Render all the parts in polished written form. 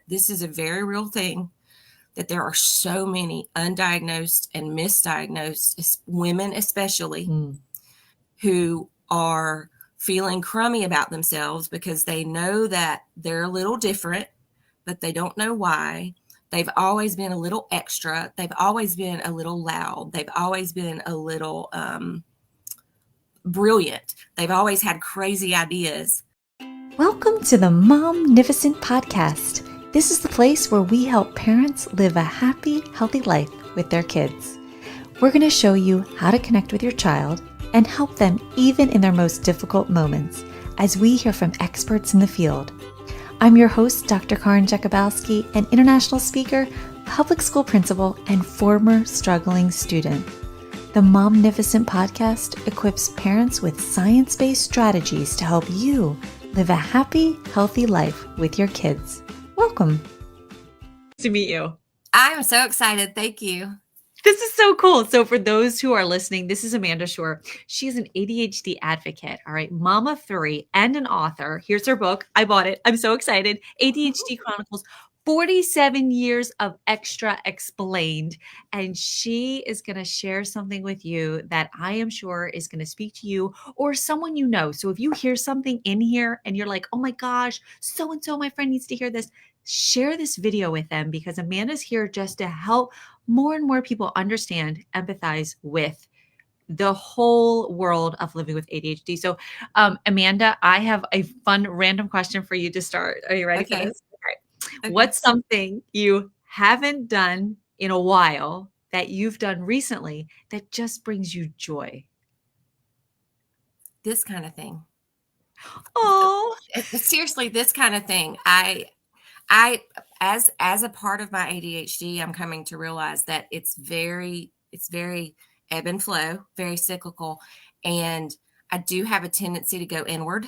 this is a very real thing, that there are so many undiagnosed and misdiagnosed women, especially, who are feeling crummy about themselves because they know that they're a little different, but they don't know why. They've always been a little extra. They've always been a little loud. They've always been a little brilliant. They've always had crazy ideas. Welcome to the Momnificent Podcast. This is the place where we help parents live a happy, healthy life with their kids. We're going to show you how to connect with your child and help them even in their most difficult moments as we hear from experts in the field. I'm your host, Dr. Karin Jakubowski, an international speaker, public school principal, and former struggling student. The Momnificent Podcast equips parents with science-based strategies to help you live a happy, healthy life with your kids. Welcome. To meet you. I'm so excited. Thank you. This is so cool. So for those who are listening, this is Amanda Shore. She's an ADHD advocate, all right, mom of 3 and an author. Here's her book. I bought it. I'm so excited. ADHD Chronicles, 47 years of extra explained. And she is going to share something with you that I am sure is going to speak to you or someone you know. So if you hear something in here and you're like, oh my gosh, so-and-so, my friend needs to hear this, share this video with them because Amanda's here just to help more and more people understand, empathize with the whole world of living with ADHD. So Amanda, I have a fun random question for you to start. Are you ready for this? Okay. What's something you haven't done in a while that you've done recently that just brings you joy? This kind of thing. Oh, Seriously, this kind of thing. I as a part of my ADHD, I'm coming to realize that it's very ebb and flow, very cyclical. And I do have a tendency to go inward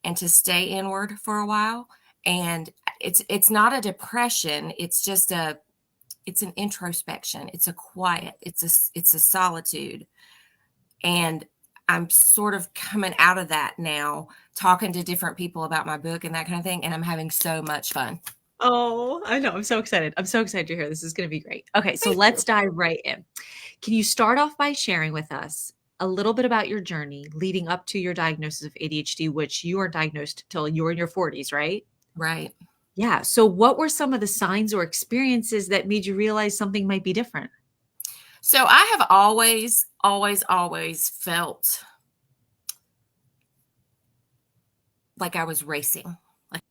and to stay inward for a while. And it's not a depression. It's just it's an introspection. It's a quiet. It's a solitude. And I'm sort of coming out of that now, talking to different people about my book and that kind of thing. And I'm having so much fun. Oh, I know. I'm so excited. I'm so excited to hear this. Is going to be great. Okay, so let's dive right in. Can you start off by sharing with us a little bit about your journey leading up to your diagnosis of ADHD, which you weren't diagnosed till you were in your 40s, right? Right. Yeah. So what were some of the signs or experiences that made you realize something might be different? So I have always felt like I was racing, like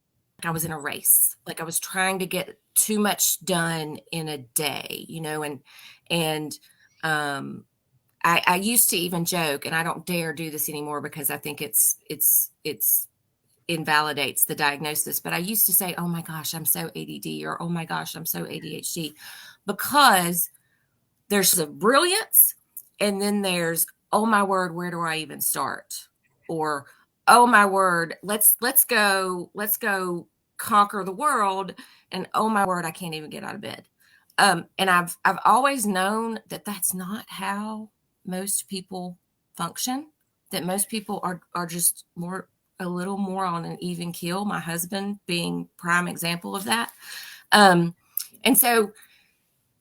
I was in a race, like I was trying to get too much done in a day, and I used to even joke, and I don't dare do this anymore because I think it's invalidates the diagnosis. But I used to say, oh my gosh, I'm so ADD, or oh my gosh, I'm so ADHD, because there's the brilliance, and then there's, oh my word, where do I even start? Or, oh my word, let's go conquer the world. And oh my word, I can't even get out of bed. And I've always known that that's not how most people function, that most people are just a little more on an even keel, my husband being prime example of that. And so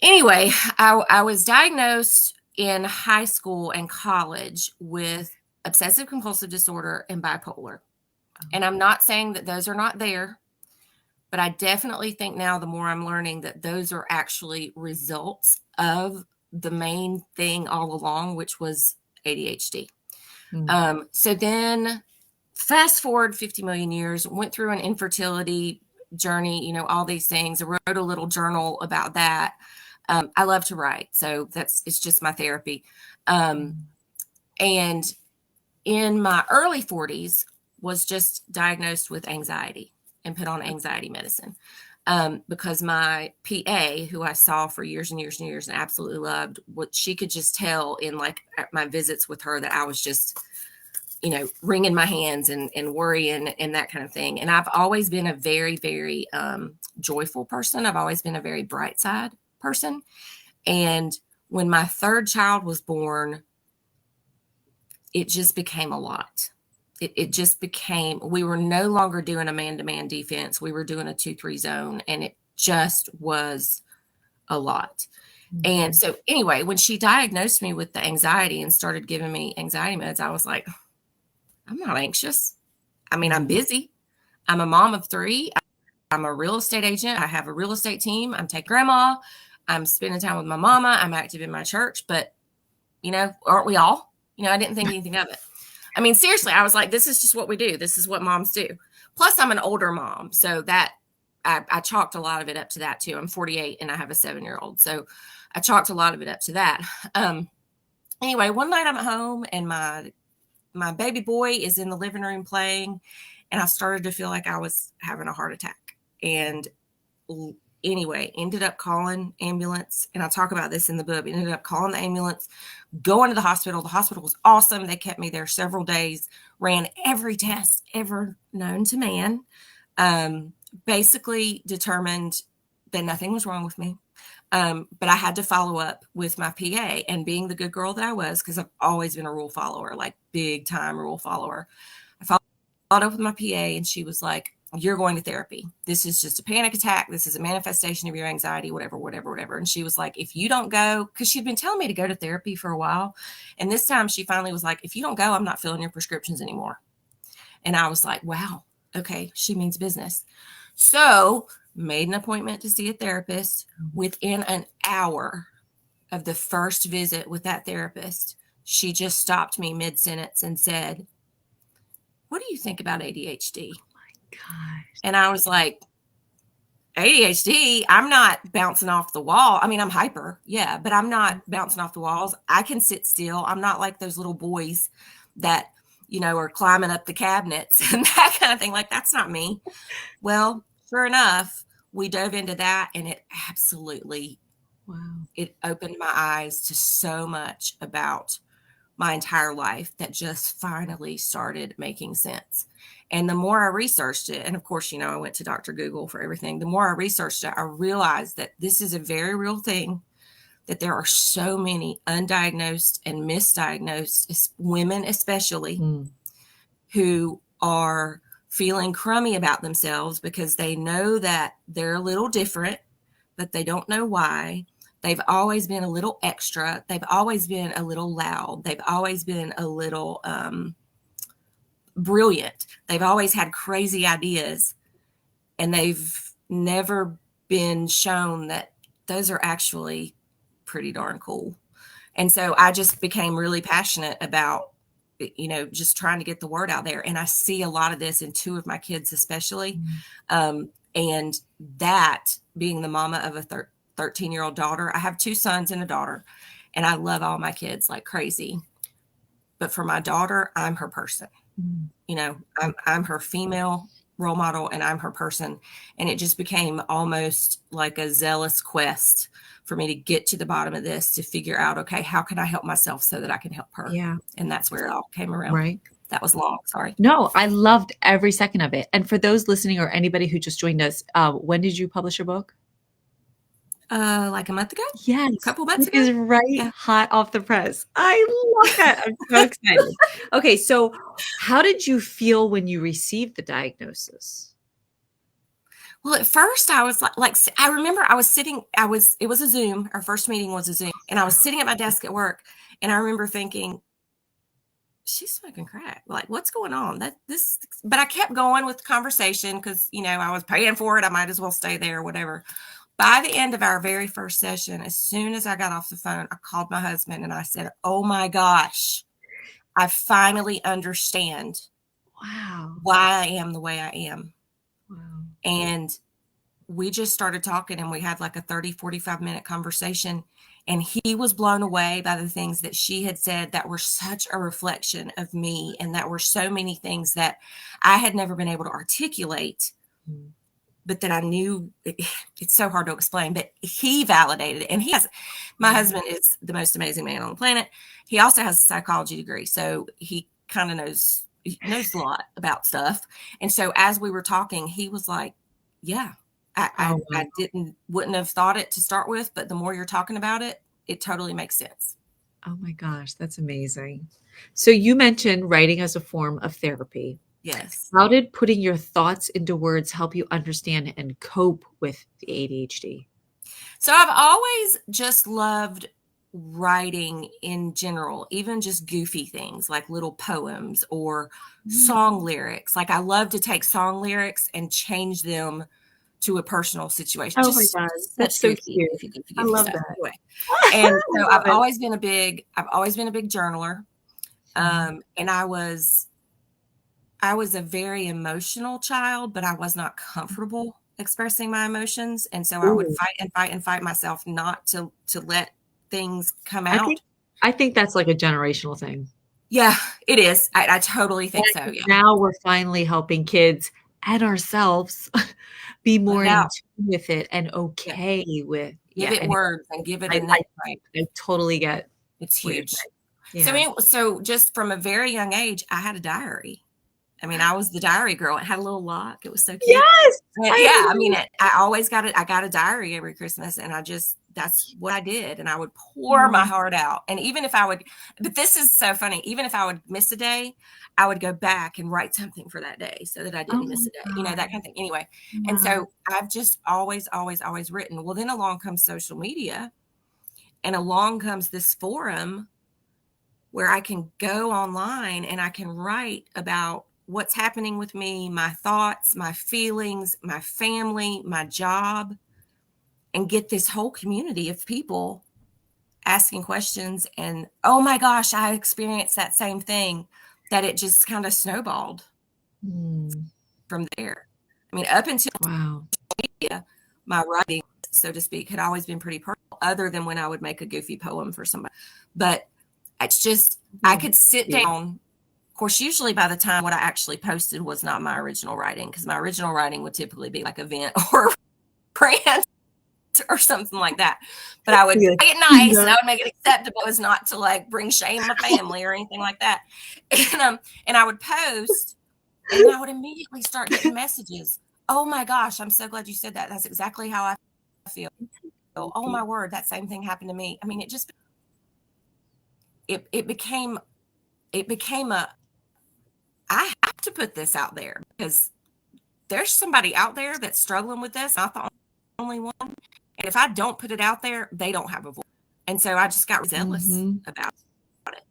anyway, I was diagnosed in high school and college with obsessive compulsive disorder and bipolar. And I'm not saying that those are not there, but I definitely think now the more I'm learning that those are actually results of the main thing all along, which was ADHD. So then fast forward 50 million years, went through an infertility journey, all these things. I wrote a little journal about that. I love to write, so it's just my therapy. And in my early 40s was just diagnosed with anxiety and put on anxiety medicine. Because my PA, who I saw for years and years and years and absolutely loved, what she could just tell in like my visits with her that I was just, wringing my hands and worrying and that kind of thing. And I've always been a very, very joyful person. I've always been a very bright side person. And when my third child was born, it just became a lot. it just became, we were no longer doing a man-to-man defense. We were doing a 2-3 zone, and it just was a lot. And so anyway, when she diagnosed me with the anxiety and started giving me anxiety meds, I was like, I'm not anxious. I mean, I'm busy. I'm a mom of 3. I'm a real estate agent. I have a real estate team. I'm taking grandma. I'm spending time with my mama. I'm active in my church. But, aren't we all? I didn't think anything of it. I mean, seriously, I was like, this is just what we do. This is what moms do. Plus, I'm an older mom. So that I chalked a lot of it up to that too. I'm 48 and I have a 7-year-old. So I chalked a lot of it up to that. Anyway, one night I'm at home and my baby boy is in the living room playing, and I started to feel like I was having a heart attack. And anyway, ended up calling ambulance, and I talk about this in the book. Ended up calling the ambulance, going to the hospital. The hospital was awesome. They kept me there several days, ran every test ever known to man, basically determined that nothing was wrong with me. But I had to follow up with my PA, and being the good girl that I was, because I've always been a rule follower, like big time rule follower. I followed up with my PA, and she was like, you're going to therapy. This is just a panic attack. This is a manifestation of your anxiety, whatever. And she was like, if you don't go, because she'd been telling me to go to therapy for a while. And this time she finally was like, if you don't go, I'm not filling your prescriptions anymore. And I was like, wow, okay, she means business. So made an appointment to see a therapist. Within an hour of the first visit with that therapist, she just stopped me mid-sentence and said, what do you think about ADHD? Gosh. And I was like, ADHD, I'm not bouncing off the wall. I mean, I'm hyper, yeah, but I'm not bouncing off the walls. I can sit still. I'm not like those little boys that, are climbing up the cabinets and that kind of thing. Like, that's not me. Well, sure enough, we dove into that, and it absolutely, it opened my eyes to so much about my entire life that just finally started making sense. And the more I researched it, and of course, I went to Dr. Google for everything. The more I researched it, I realized that this is a very real thing, that there are so many undiagnosed and misdiagnosed women, especially, who are feeling crummy about themselves because they know that they're a little different, but they don't know why. They've always been a little extra. They've always been a little loud. They've always been a little brilliant. They've always had crazy ideas, and they've never been shown that those are actually pretty darn cool. And so I just became really passionate about, just trying to get the word out there. And I see a lot of this in 2 of my kids, especially. And that, being the mama of a 13-year-old daughter, I have 2 sons and a daughter, and I love all my kids like crazy. But for my daughter, I'm her person. I'm her female role model, and I'm her person. And it just became almost like a zealous quest for me to get to the bottom of this, to figure out, okay, how can I help myself so that I can help her? Yeah. And that's where it all came around. Right. That was long. Sorry. No, I loved every second of it. And for those listening or anybody who just joined us, when did you publish your book? Like a month ago? Yes. A couple months ago? Is right hot off the press. I love that. I'm so excited. Okay. So how did you feel when you received the diagnosis? Well, at first I was like, I remember I was sitting, it was a Zoom. Our first meeting was a Zoom, and I was sitting at my desk at work, and I remember thinking, she's smoking crack. Like, what's going on? But I kept going with the conversation because, I was paying for it. I might as well stay there or whatever. By the end of our very first session, as soon as I got off the phone, I called my husband and I said, oh my gosh, I finally understand why I am the way I am. Wow. And we just started talking, and we had like a 45-minute conversation, and he was blown away by the things that she had said that were such a reflection of me, and that were so many things that I had never been able to articulate, but that I knew. It's so hard to explain, but he validated it. And my husband is the most amazing man on the planet. He also has a psychology degree, so he kind of knows a lot about stuff. And so as we were talking, he was like, yeah, I wouldn't have thought it to start with, but the more you're talking about it, it totally makes sense. Oh my gosh, that's amazing. So you mentioned writing as a form of therapy. Yes. How did putting your thoughts into words help you understand and cope with the ADHD? So I've always just loved writing in general, even just goofy things like little poems or song lyrics. Like I love to take song lyrics and change them to a personal situation. Oh my Just God, that's such so goofy, cute. goofy, goofy, I goofy love stuff. that. Anyway. I And so love I've it. always been a big journaler. And I was a very emotional child, but I was not comfortable expressing my emotions. And so I would Ooh, fight and fight and fight myself not to let things come I think out. I think that's like a generational thing. Yeah, it is. I totally Yeah, think so. 'cause Yeah. now we're finally helping kids and ourselves be Let more it in out. tune with it and Yeah. okay with Give yeah, it anyway, words and give it I a name. I Right. I totally get It's what you're huge. saying. Yeah. So just from a very young age, I had a diary. I mean, I was the diary girl. It had a little lock. It was so cute. Yes! I Yeah, I love mean, I always got it. I got a diary every Christmas, and that's what I did. And I would pour my it. heart out. And even if I would, but this is so funny. Even if I would miss a day, I would go back and write something for that day so that I Oh didn't miss my a day, god. that kind of thing. Anyway, and Wow. so I've just always, always, always written. Well, then along comes social media, and along comes this forum where I can go online and I can write about what's happening with me, my thoughts, my feelings, my family, my job, and get this whole community of people asking questions. And oh my gosh, I experienced that same thing, that it just kind of snowballed Mm, from there. I mean, up until wow. my writing, so to speak, had always been pretty personal, other than when I would make a goofy poem for somebody. But it's just, I Yeah. could sit Yeah. down. Of course, usually by the time what I actually posted was not my original writing, because my original writing would typically be like a vent or rant or something like that. But I would Yeah. make it nice and I would make it acceptable. It was not to like bring shame on my family or anything like that. And I would post, and then I would immediately start getting messages. Oh my gosh, I'm so glad you said that. That's exactly how I feel. Oh my word, that same thing happened to me. I mean, it became a, I have to put this out there because there's somebody out there that's struggling with this, not the only one. And if I don't put it out there, they don't have a voice. And so I just got zealous Mhm. about it.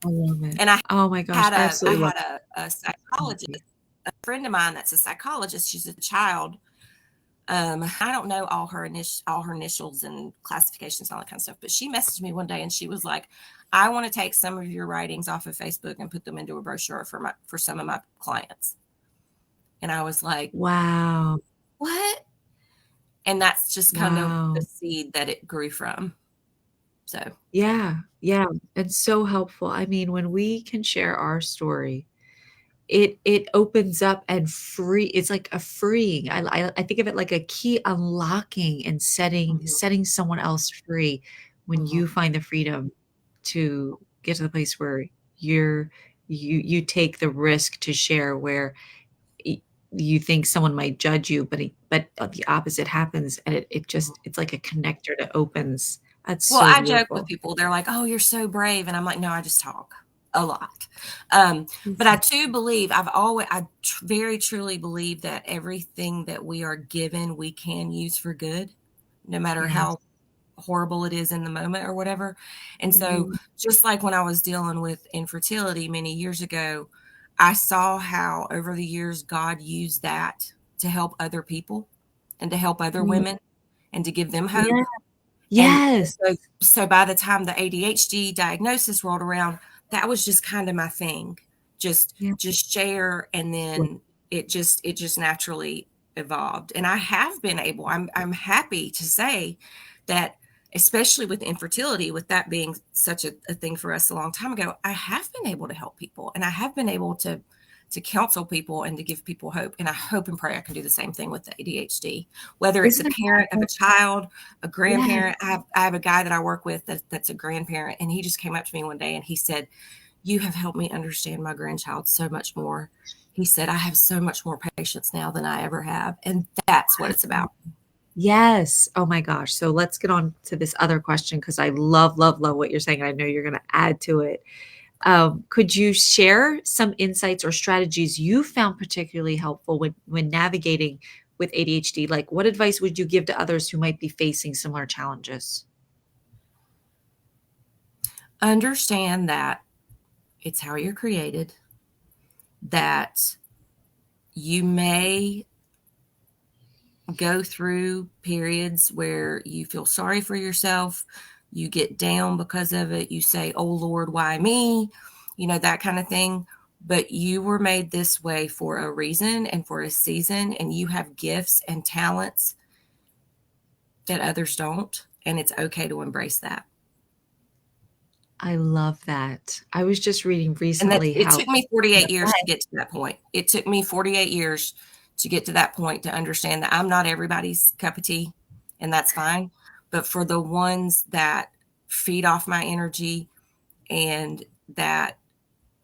I love it. And Oh my gosh, had I a I absolutely love had a psychologist, a friend of mine that's a psychologist. She's a child. I don't know all her initials and classifications and all that kind of stuff, but she messaged me one day and she was like, "I want to take some of your writings off of Facebook and put them into a brochure for some of my clients." And I was like, Wow. "What?" And that's just kind of the Wow. seed that it grew from. So, Yeah, yeah, it's so helpful. I mean, when we can share our story, it opens up and free it's like a freeing. I think of it like a key unlocking and mhm, setting someone else free when mhm. you find the freedom to get to the place where you take the risk to share where y you think someone might judge you, but the opposite happens, and it Mhm. just it's like a connector that opens. That's Well, so I joke with beautiful. people. They're like, "Oh, you're so brave." And I'm like, "No, I just talk a lot." But I Mhm. too believe, very truly believe that everything that we are given, we can use for good, no matter Yes. how horrible it is in the moment or whatever. And so, Mhm. just like when I was dealing with infertility many years ago, I saw how over the years God used that to help other people and to help other Mm. women and to give them hope. Yeah. And Yes. so by the time the ADHD diagnosis rolled around, that was just kind of my thing. Just Yeah. just share, and Yeah. then it just naturally evolved. And I have been able, I'm happy to say that, especially with infertility, with that being such a thing for us a long time ago, I have been able to help people, and I have been able to counsel people and to give people hope. And I hope and pray I can do the same thing with the ADHD, whether it's a Isn't it parent of a powerful? child, a Yes. grandparent. I have a guy that I work with that's a grandparent, and he just came up to me one day and he said, "You have helped me understand my grandchild so much more." He said, "I have so much more patience now than I ever have." And that's what it's Wow. about. Yes. Oh my gosh. So let's get on to this other question because I love, love, love what you're saying. And I know you're going to add to it. Could you share some insights or strategies you found particularly helpful when navigating with ADHD? Like, what advice would you give to others who might be facing similar challenges? Understand that it's how you're created, that you may go through periods where you feel sorry for yourself, you get down because of it, you say, oh Lord, why me? That kind of thing. But you were made this way for a reason and for a season, and you have gifts and talents that others don't, and it's okay to embrace that. I love that. I was just reading And recently it how took me 48 years to get to that point. It took me 48 years to get to that point, to understand that I'm not everybody's cup of tea, and that's fine. But for the ones that feed off my energy and that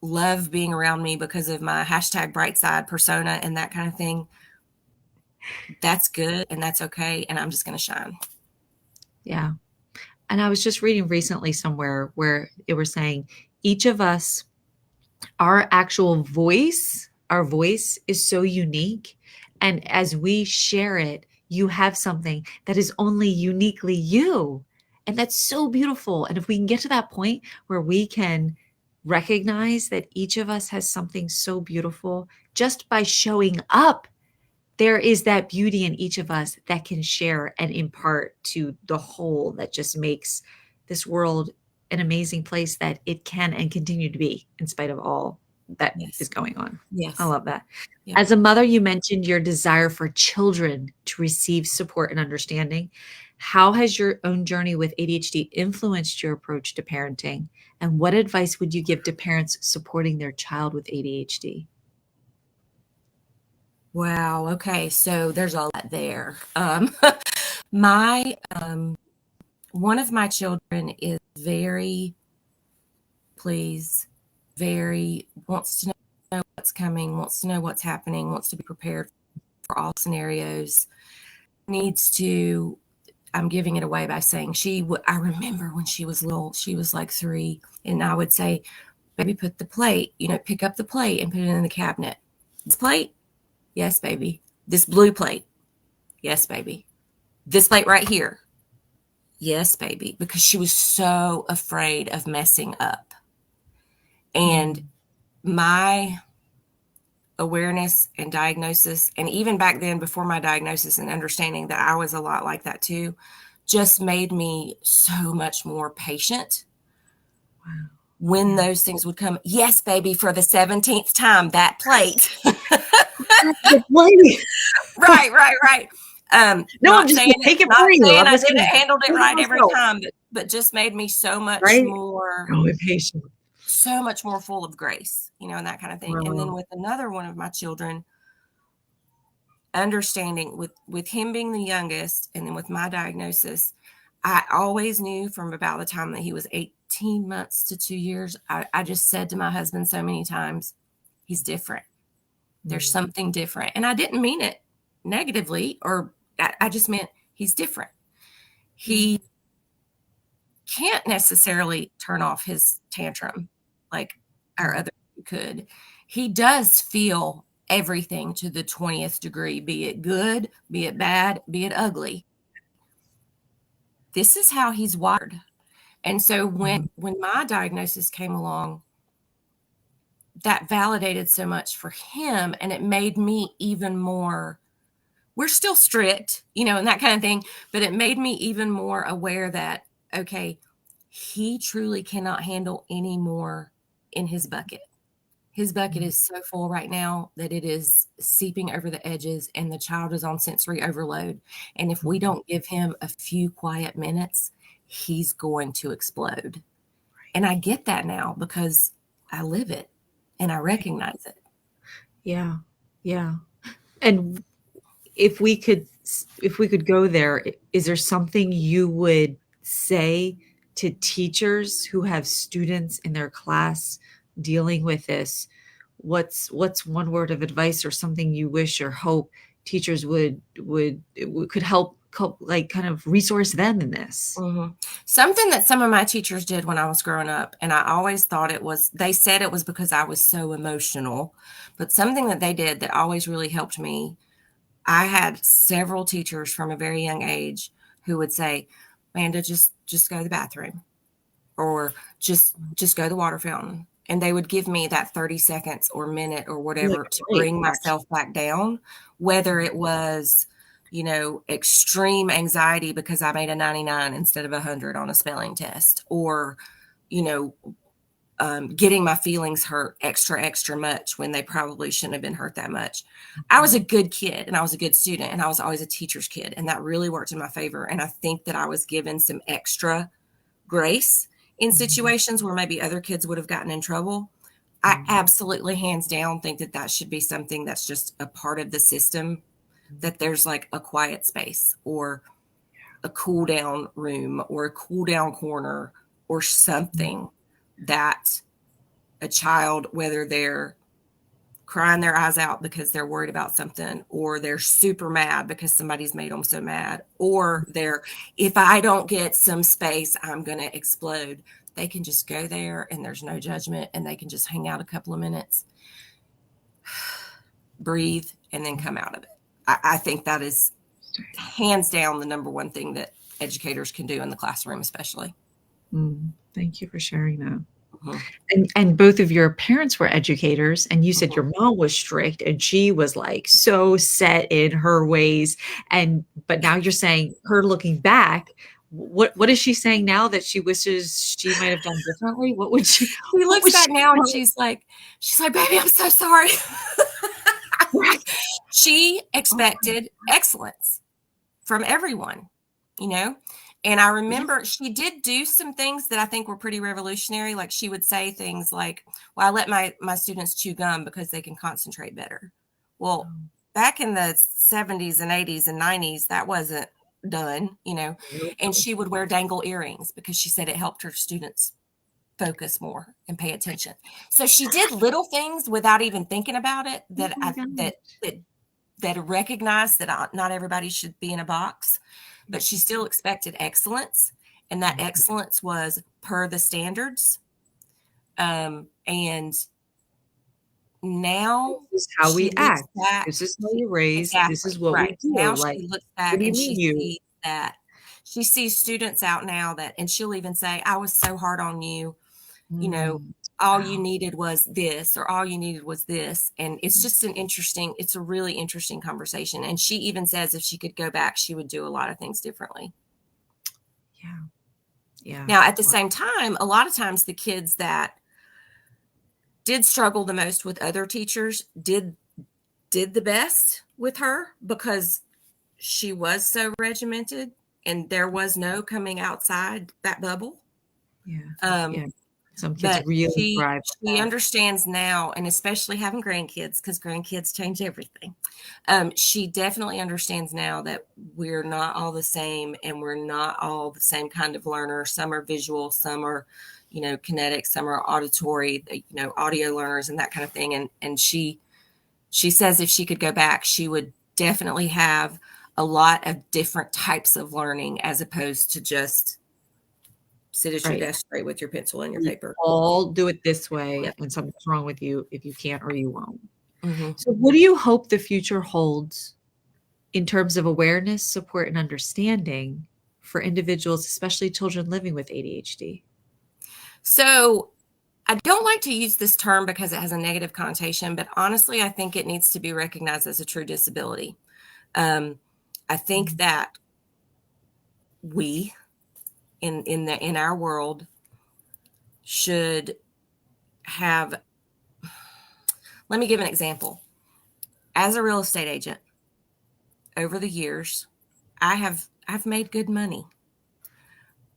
love being around me because of my #brightside persona and that kind of thing, that's good and that's okay. And I'm just going to shine. yeah. And I was just reading recently somewhere where it was saying each of us, our voice is so unique. And as we share it, you have something that is only uniquely you. And that's so beautiful. And if we can get to that point where we can recognize that each of us has something so beautiful just by showing up, there is that beauty in each of us that can share and impart to the whole, that just makes this world an amazing place that it can and continue to be in spite of all that is going on. Yes. I love that. Yeah. As a mother, you mentioned your desire for children to receive support and understanding. How has your own journey with ADHD influenced your approach to parenting? And what advice would you give to parents supporting their child with ADHD? Wow. Okay. So there's a lot there. My one of my children is very wants to know what's coming, wants to know what's happening, wants to be prepared for all scenarios. I'm giving it away by saying I remember when she was little, she was like 3, and I would say, baby, put the plate, pick up the plate and put it in the cabinet. This plate? Yes, baby. This blue plate? Yes, baby. This plate right here? Yes, baby. Because she was so afraid of messing up. And my awareness and diagnosis, and even back then before my diagnosis and understanding that I was a lot like that too, just made me so much more patient. Wow. When those things would come. Yes, baby, for the 17th time, that plate. Right. No, I'm just take it for you. I didn't handle it right every time, but just made me so much more patient, so much more full of grace, and that kind of thing. Wow. And then with another one of my children, understanding with him being the youngest, and then with my diagnosis, I always knew from about the time that he was 18 months to 2 years, I just said to my husband so many times, he's different. There's something different. And I didn't mean it negatively, or I just meant he's different. He can't necessarily turn off his tantrum like our other could. He does feel everything to the 20th degree, be it good, be it bad, be it ugly. This is how he's wired. And so when my diagnosis came along, that validated so much for him, and it made me even more, we're still strict, and that kind of thing, but it made me even more aware that, okay, he truly cannot handle any more in his bucket. His bucket is so full right now that it is seeping over the edges, and the child is on sensory overload. And if we don't give him a few quiet minutes, he's going to explode. And I get that now because I live it and I recognize it. Yeah. Yeah. And if we could go there, is there something you would say to teachers who have students in their class dealing with this? What's one word of advice or something you wish or hope teachers could help kind of resource them in this? Mm-hmm. Something that some of my teachers did when I was growing up, and I always thought they said it was because I was so emotional, but something that they did that always really helped me. I had several teachers from a very young age who would say, Amanda, just go to the bathroom, or just go to the water fountain. And they would give me that 30 seconds or minute or whatever to bring myself back down, whether it was, extreme anxiety because I made a 99 instead of 100 on a spelling test, or, getting my feelings hurt extra much when they probably shouldn't have been hurt that much. I was a good kid and I was a good student and I was always a teacher's kid. And that really worked in my favor. And I think that I was given some extra grace in situations where maybe other kids would have gotten in trouble. I absolutely, hands down, think that should be something that's just a part of the system, that there's like a quiet space or a cool down room or a cool down corner or something that a child, whether they're crying their eyes out because they're worried about something, or they're super mad because somebody's made them so mad, or if I don't get some space, I'm going to explode. They can just go there and there's no judgment and they can just hang out a couple of minutes, breathe, and then come out of it. I think that is hands down the number one thing that educators can do in the classroom, especially. Thank you for sharing that. And both of your parents were educators, and you said your mom was strict and she was like so set in her ways. But now you're saying, her looking back, what is she saying now that she wishes she might have done differently? What would she? She looks back now and she's like, baby, I'm so sorry. She expected excellence from everyone, And I remember she did do some things that I think were pretty revolutionary. Like, she would say things like, well, I let my students chew gum because they can concentrate better. Well, back in the 70s and 80s and 90s, that wasn't done, and she would wear dangle earrings because she said it helped her students focus more and pay attention. So she did little things without even thinking about it that recognized that not everybody should be in a box. But she still expected excellence, and that excellence was per the standards. And now this is how we act. This is how you raise. Exactly. This is what we do. Now she looks back and she sees that. She sees students out now and she'll even say, I was so hard on you. All you needed was this, or all you needed was this. And it's just it's a really interesting conversation. And she even says if she could go back, she would do a lot of things differently. Yeah. Now, at the same time, a lot of times the kids that did struggle the most with other teachers did the best with her because she was so regimented and there was no coming outside that bubble. Some kids really thrive. She understands now, and especially having grandkids, because grandkids change everything. She definitely understands now that we're not all the same, and we're not all the same kind of learner. Some are visual, some are, kinetic, some are auditory, audio learners and that kind of thing. And she says if she could go back, she would definitely have a lot of different types of learning as opposed to just sit at your desk straight with your pencil and your paper. All do it this way, and something's wrong with you if you can't or you won't. So what do you hope the future holds in terms of awareness, support, and understanding for individuals, especially children living with ADHD? So I don't like to use this term because it has a negative connotation, but honestly, I think it needs to be recognized as a true disability. I think that we in our world should have. Let me give an example. As a real estate agent, over the years, I've made good money,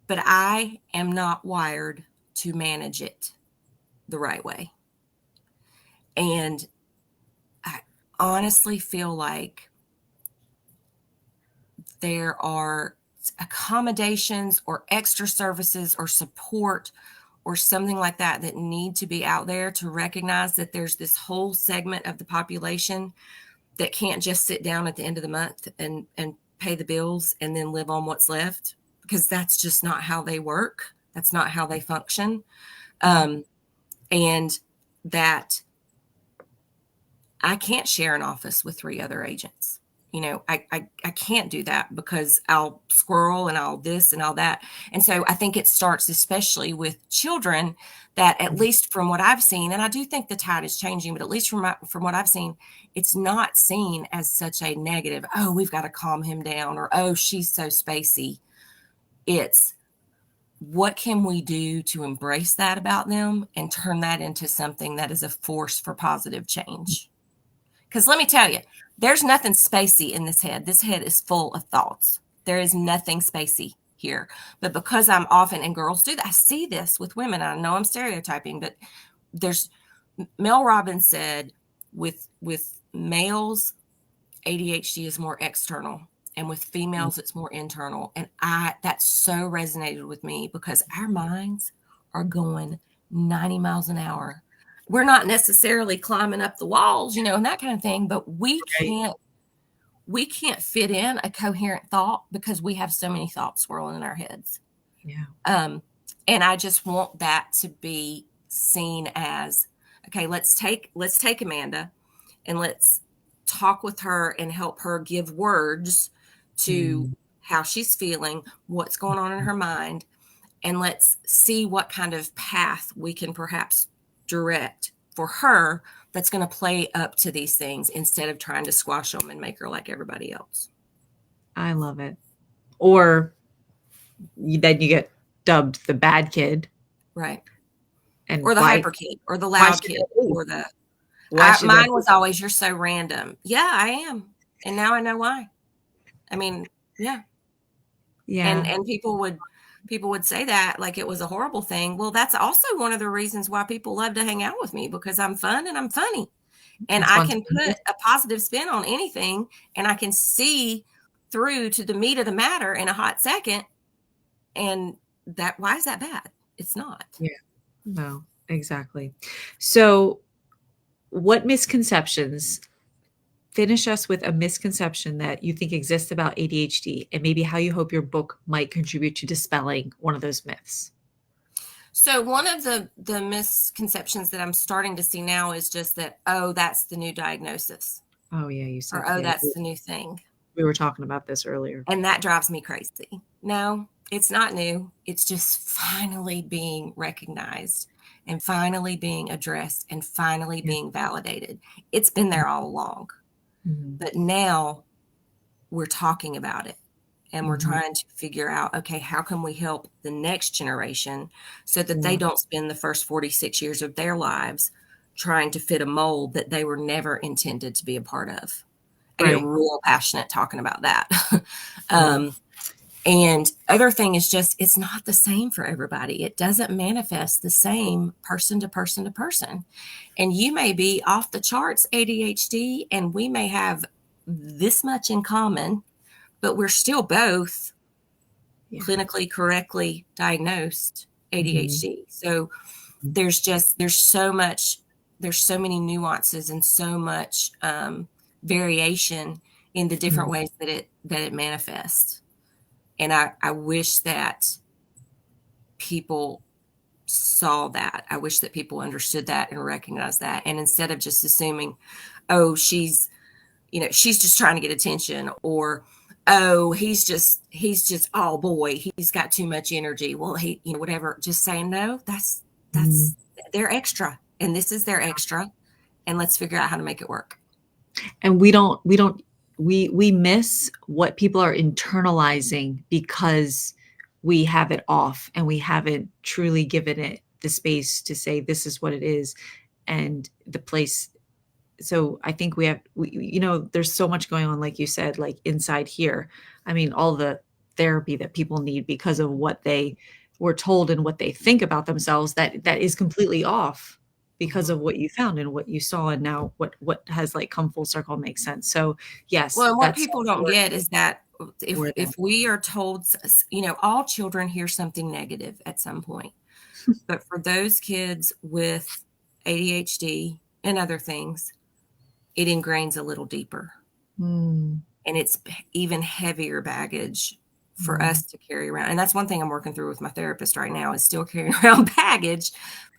but I am not wired to manage it the right way. And I honestly feel like there are accommodations or extra services or support or something like that need to be out there to recognize that there's this whole segment of the population that can't just sit down at the end of the month and pay the bills and then live on what's left, because that's just not how they work. That's not how they function. And that I can't share an office with 3 other agents. I can't do that because I'll squirrel and I'll this and all that. And so I think it starts especially with children, that at least from what I've seen, and I do think the tide is changing, but at least from what I've seen, it's not seen as such a negative, oh, we've got to calm him down, or, oh, she's so spacey. It's, what can we do to embrace that about them and turn that into something that is a force for positive change? Because let me tell you, there's nothing spacey in this head. This head is full of thoughts. There is nothing spacey here. But because I'm often, and girls do that, I see this with women. I know I'm stereotyping, but Mel Robbins said with males, ADHD is more external, and with females, it's more internal. And that so resonated with me, because our minds are going 90 miles an hour. We're not necessarily climbing up the walls, and that kind of thing, but we can't fit in a coherent thought because we have so many thoughts swirling in our heads. Yeah. And I just want that to be seen as, okay, let's take Amanda and let's talk with her and help her give words to how she's feeling, what's going on in her mind, and let's see what kind of path we can perhaps direct for her that's going to play up to these things, instead of trying to squash them and make her like everybody else. I love it. Or then you get dubbed the bad kid. Right. And or the hyper kid, or the loud kid, or the... mine was always, you're so random. Yeah, I am. And now I know why. I mean, yeah. Yeah. And people would say that like it was a horrible thing. Well, that's also one of the reasons why people love to hang out with me, because I'm fun and I'm funny. And I can put a positive spin on anything, and I can see through to the meat of the matter in a hot second. And why is that bad? It's not. Yeah. No, exactly. So what misconceptions, finish us with a misconception that you think exists about ADHD, and maybe how you hope your book might contribute to dispelling one of those myths. So one of the misconceptions that I'm starting to see now is just that, oh, that's the new diagnosis. Oh yeah, you said. Or, oh, that's the new thing. We were talking about this earlier. And that drives me crazy. No, it's not new. It's just finally being recognized, and finally being addressed, and finally being validated. It's been there all along. But now we're talking about it, and we're trying to figure out, okay, how can we help the next generation so that they don't spend the first 46 years of their lives trying to fit a mold that they were never intended to be a part of. I get real passionate talking about that. And other thing is just, it's not the same for everybody. It doesn't manifest the same person to person to person. And you may be off the charts ADHD, and we may have this much in common, but we're still both clinically correctly diagnosed ADHD. So there's so many nuances and so much variation in the different ways that it manifests. And I wish that people saw that. I wish that people understood that and recognized that. And instead of just assuming, oh, she's just trying to get attention, or, oh, he's just, oh boy, he's got too much energy. Well, whatever, just saying, no, that's they're extra, and this is their extra, and let's figure out how to make it work. And we miss what people are internalizing because we have it off, and we haven't truly given it the space to say, this is what it is, and the place. So I think there's so much going on, like you said, like inside here. I mean, all the therapy that people need because of what they were told and what they think about themselves, that is completely off because of what you found and what you saw, and now what has like come full circle makes sense. So yes. Well, what people don't get is that if we are told, all children hear something negative at some point, but for those kids with ADHD and other things, it ingrains a little deeper. and it's even heavier baggage for Mm. us to carry around. And that's one thing I'm working through with my therapist right now, is still carrying around baggage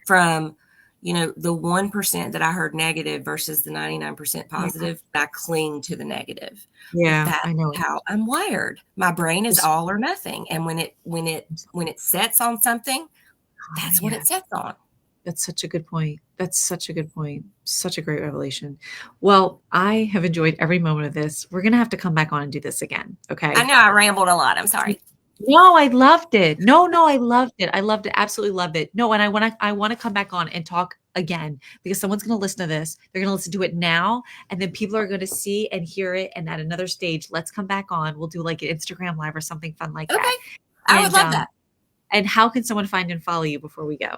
from, the 1% that I heard negative versus the 99% Yeah. positive. I cling to the negative. But Yeah, that's I know. how I'm wired. My brain is It's- all or nothing. And when it sets on something, Oh, that's what yeah. it sets on. That's such a good point. That's such a good point. Such a great revelation. Well, I have enjoyed every moment of this. We're going to have to come back on and do this again. Okay. I know I rambled a lot. I'm sorry. No, I loved it. No, I loved it. I loved it. Absolutely loved it. No, and I want to come back on and talk again because someone's going to listen to this. They're going to listen to it now, and then people are going to see and hear it. And at another stage, let's come back on. We'll do like an Instagram live or something fun like Okay. that. I would love that. And how can someone find and follow you before we go?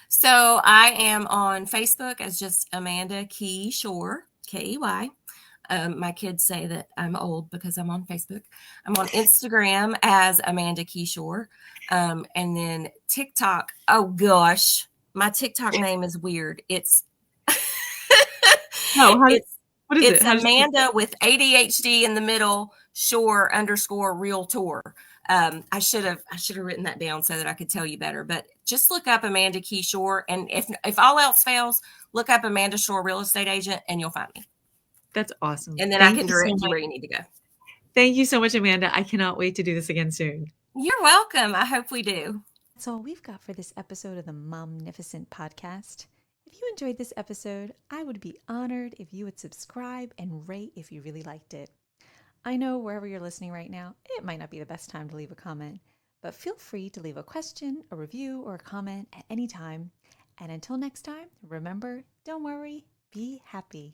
So I am on Facebook as just Amanda Key Shore, Key. My kids say that I'm old because I'm on Facebook. I'm on Instagram as Amanda Keyshore. And then TikTok. Oh gosh, my TikTok name is weird. It's No, what is it? it's Amanda with ADHD in the middle, Shore _ realtor. I should have written that down so that I could tell you better. But just look up Amanda Keyshore, and if all else fails, look up Amanda Shore Real Estate Agent, and you'll find me. That's awesome. And then I can direct you where you need to go. Thank you so much, Amanda. I cannot wait to do this again soon. You're welcome. I hope we do. That's all we've got for this episode of the Momnificent Podcast. If you enjoyed this episode, I would be honored if you would subscribe and rate if you really liked it. I know wherever you're listening right now, it might not be the best time to leave a comment, but feel free to leave a question, a review, or a comment at any time. And until next time, remember, don't worry, be happy.